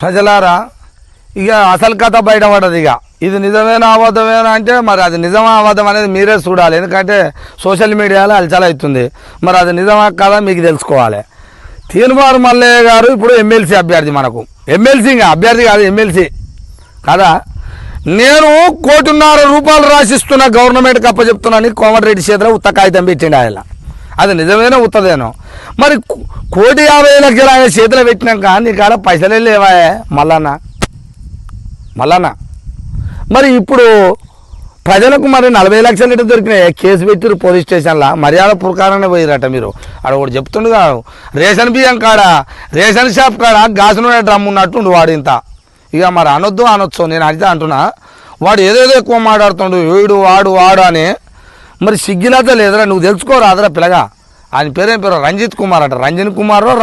ప్రజలారా ఇక అసలు కథ బయటపడదు. ఇక ఇది నిజమేనా అబద్ధమేనా అంటే మరి అది నిజమా అబద్ధం అనేది మీరే చూడాలి. ఎందుకంటే సోషల్ మీడియాలో అలచల్ అవుతుంది. మరి అది నిజమా కదా మీకు తెలుసుకోవాలి. తీన్మార్ మల్లయ్య గారు ఇప్పుడు ఎమ్మెల్సీ అభ్యర్థి, మనకు ఎమ్మెల్సీ ఇంకా అభ్యర్థి కాదు ఎమ్మెల్సీ కదా. నేను ₹1.5 కోటి రాసిస్తున్నా గవర్నమెంట్కి అప్పచెప్తున్నాను కోమటిరెడ్డి చేతిలో ఉత్త కాగితం పెట్టిండు ఆయన. అది నిజమేనో ఉత్తదేనో. మరి ₹1,50,00,000 ఆయన చేతిలో పెట్టినాక నీకాడ పైసలే లేవా మల్లన్న? మరి ఇప్పుడు ప్రజలకు మరి 40 లక్షలు ఎటు దొరికినాయి? కేసు పెట్టిరు పోలీస్ స్టేషన్లో, మర్యాద ప్రకారంగా పోయిరట. మీరు అక్కడ ఒకటి చెప్తుండగా రేషన్ బియ్యం కాడ రేషన్ షాప్ కాడ గాసు నూనె డ్రమ్ ఉన్నట్టుండు వాడు ఇంత. ఇక మరి అనొచ్చు, నేను అడిగితే అంటున్నా. వాడు ఏదేదో ఎక్కువ మాట్లాడుతుండు, వీడు వాడు అని. మరి సిగ్గినత లేదురా, నువ్వు తెలుసుకోరా అదరా పిల్లగా. ఆయన పేరేం పేరు రంజిత్ కుమార్ అట, రంజన్ కుమారో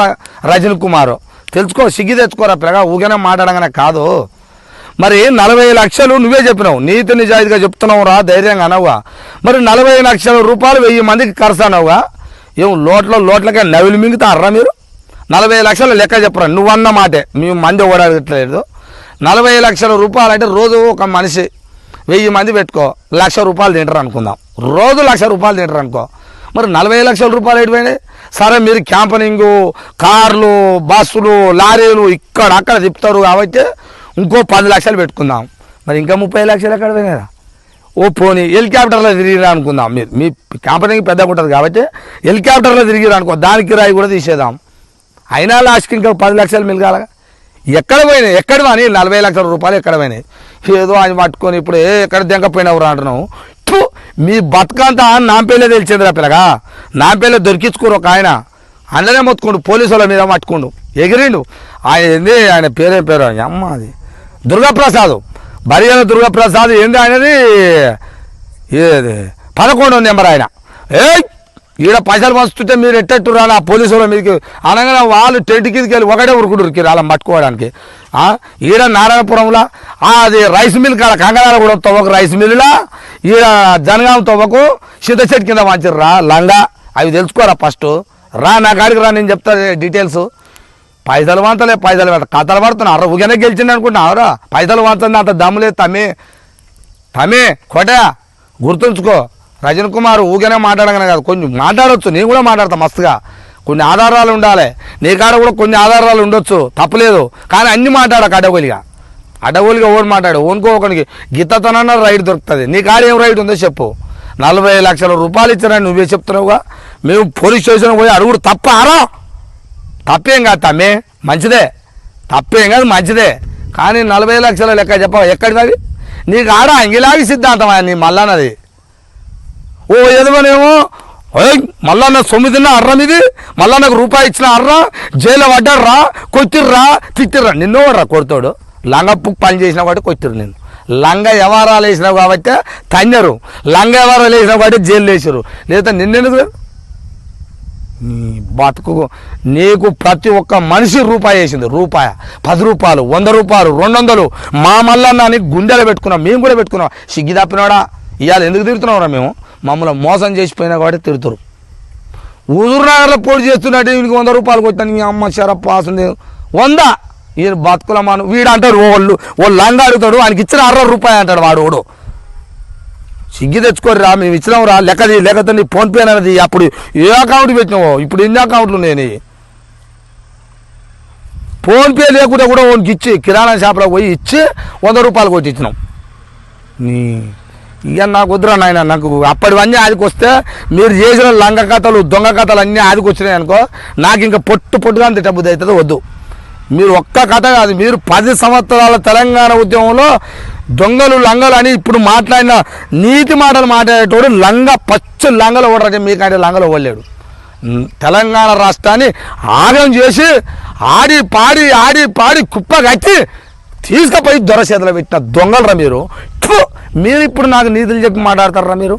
రజన్ కుమారో. తెలుసుకో, సిగ్గి తెచ్చుకోరా పిల్లగా, ఊగనే మాట్లాడగానే కాదు. మరి 40 లక్షలు నువ్వే చెప్పినావు, నీతి నిజాయితీగా చెప్తున్నావు రా, ధైర్యంగా అనవుగా. మరి 40 లక్షల రూపాయలు 1000 మందికి ఖర్చు అనవుగా. ఏం లోట్లకే నవిలు మింగుతారా మీరు? 40 లక్షలు లెక్క చెప్పరా, నువ్వన్న మాటే. మేము మంది ఓడట్లేదు. 40 లక్షల రూపాయలు అంటే రోజు ఒక మనిషి 1000 మంది పెట్టుకో, ₹1,00,000 తింటారు అనుకుందాం. రోజు ₹1,00,000 తింటారు అనుకో. మరి 40 లక్షల రూపాయలు ఎటుపోయినాయి? సరే మీరు క్యాంపనింగు, కార్లు, బస్సులు, లారీలు ఇక్కడ అక్కడ తిప్పుతారు కాబట్టి ఇంకో 10 లక్షలు పెట్టుకుందాం. మరి ఇంకా 30 లక్షలు ఎక్కడ పోయినారా? ఓ పోనీ హెలికాప్టర్లో తిరిగిరా అనుకుందాం. మీరు మీ క్యాంపనింగ్ పెద్దగా ఉంటుంది కాబట్టి హెలికాప్టర్లో తిరిగిరా అనుకో, దానికి కిరాయి కూడా తీసేద్దాం. అయినా లాస్ట్కి ఇంకా 10 లక్షలు మిలగాలగా. ఎక్కడ పోయినాయి? ఎక్కడ అని 40 లక్షల రూపాయలు ఎక్కడ పోయినాయి? ఏదో ఆయన పట్టుకొని ఇప్పుడు ఎక్కడ దెంకపోయినవరా అంటున్నావు. మీ బతుకంతా నాంపేలే తెలిసిందిరా పిల్లగా. నాంపేలే దొరికించుకోరు ఒక ఆయన, అందరే మొత్తుకుండు, పోలీసు వాళ్ళ మీద పట్టుకుండు, ఎగిరిండు. ఆయన ఏంది, ఆయన పేరేం పేరు అమ్మ, అది దుర్గాప్రసాద్, బరియల దుర్గాప్రసాద్. ఏంది ఆయనది, ఏది 11వ నెంబర్ ఆయన. ఈడ పైసలు పంచుతుంటే మీరు ఎట్టట్టు రాని ఆ పోలీసు వాళ్ళ మీదకి అనగానే వాళ్ళు టెంట్ కిందకి వెళ్ళి ఒకటే ఉరుకుడు ఉరికి వాళ్ళని పట్టుకోవడానికి. ఈడ నారాయణపురంలో అది రైస్ మిల్ కాడ కంగనాల కూడా తవ్వకు రైస్ మిల్లులా, ఈడ జనగాం తవ్వకు చింతచెట్టు కింద మంచిర్రా లంగా. అవి తెలుసుకోరా ఫస్ట్. రా నా కాడికి రా, నేను చెప్తా డీటెయిల్స్. పైసలు వంతలే పైసలు కథలు పడుతున్నా ఊగనే గెలిచింది అనుకుంటున్నావురా. పైసలు వంతుంది అంత దమ్ములేదు తమ్మే కోట గుర్తుంచుకో. రజన్ కుమార్ ఊగనే మాట్లాడగానే కాదు, కొంచెం మాట్లాడవచ్చు. నేను కూడా మాట్లాడతా మస్తుగా. కొన్ని ఆధారాలు ఉండాలి నీ కాడ కూడా, కొన్ని ఆధారాలు ఉండొచ్చు, తప్పలేదు. కానీ అన్ని మాట్లాడక అడ్డగోలిగా ఓడి మాట్లాడు. ఓనుకోకనికి గిత్తతనన్న రైట్ దొరుకుతుంది. నీ కాడ ఏం రైట్ ఉందో చెప్పు. 40 లక్షల రూపాయలు ఇచ్చారని నువ్వే చెప్తున్నావుగా. మేము పోలీస్ స్టేషన్ పోయి అడుగుడు తప్ప తప్పేం కాదు తమ్మే, మంచిదే. తప్పేం కాదు, మంచిదే. కానీ 40 లక్షల లెక్క చెప్ప ఎక్కడిది? నీకు ఆడ అంగిలాగి సిద్ధాంతం నీ మల్లన్నది. ఓ ఎదవనేమో మల్లన్న సొమ్మిదిన్న అర్ర మీది, మల్లన్నకు రూపాయి ఇచ్చిన అర్ర, జైలు పడ్డారా, కొట్టిర్రా, తిట్టిర్రా. నిన్నోడ్రా కొడతాడు. లంగ పని చేసినా కాబట్టి కొట్టిరు. నేను లంగ వ్యవహారాలు వేసినావు కాబట్టి తన్నరు, లంగ వ్యవహారాలు వేసినావు కాబట్టి జైలు వేసారు. లేదా నిన్నెందుకు? నీ బతుకు నీకు ప్రతి ఒక్క మనిషి రూపాయి వేసింది. రూపాయి, 10 రూపాయలు, 100 రూపాయలు, 200. మా మల్లన్న అని గుండెలు పెట్టుకున్నాం, మేము కూడా పెట్టుకున్నాం. సిగ్గి తప్పినాడా? ఇవాళ ఎందుకు తిరుగుతున్నావురా? మేము మమ్మల్ని మోసం చేసిపోయినా కాబట్టి తిరుగుతారు. హుజూర్నగర్లో పోటీ చేస్తున్నట్టు వీనికి 100 రూపాయలు కొట్టాను. మీ అమ్మ షరప్ పాసింది 100. ఈయన బతుకుల మాను వీడు అంటారు. ఓ లంగా అడుగుతాడు, ఆయనకి ఇచ్చిన ₹60 అంటాడు వాడు. సిగ్గి తెచ్చుకోరు రా, మేము ఇచ్చినాం రా, లేకపోతే నీ ఫోన్పే అనేది అప్పుడు ఏ అకౌంట్ పెట్టినావో, ఇప్పుడు ఎన్ని అకౌంట్లు నేను ఫోన్పే లేకుండా కూడా ఓనికి ఇచ్చి కిరాణా షాప్లో పోయి ఇచ్చి 100 రూపాయలు కొట్టి ఇచ్చినాం. ఇక నాకు వద్దురా నాయన, నాకు అప్పటివన్నీ ఆదికి వస్తే మీరు చేసిన లంగ కథలు, దొంగ కథలు అన్నీ ఆదికి వచ్చినాయి అనుకో, నాకు ఇంకా పొట్టుగా తిట్టబుద్ధి అవుతుంది. వద్దు. మీరు ఒక్క కథ కాదు, మీరు 10 సంవత్సరాల తెలంగాణ ఉద్యమంలో దొంగలు లంగలు అని ఇప్పుడు మాట్లాడిన నీతి మాటలు మాట్లాడేటోడు పచ్చ లంగలు ఓడరంటే మీకంటే లంగలు ఓడలేడు. తెలంగాణ రాష్ట్రాన్ని ఆగం చేసి ఆడి పాడి కుప్ప కట్టి తీసుకుపోయి దొర చేతిలో పెట్టిన దొంగలరా మీరు. మీరు ఇప్పుడు నాకు నీతులు చెప్పి మాట్లాడతారా మీరు?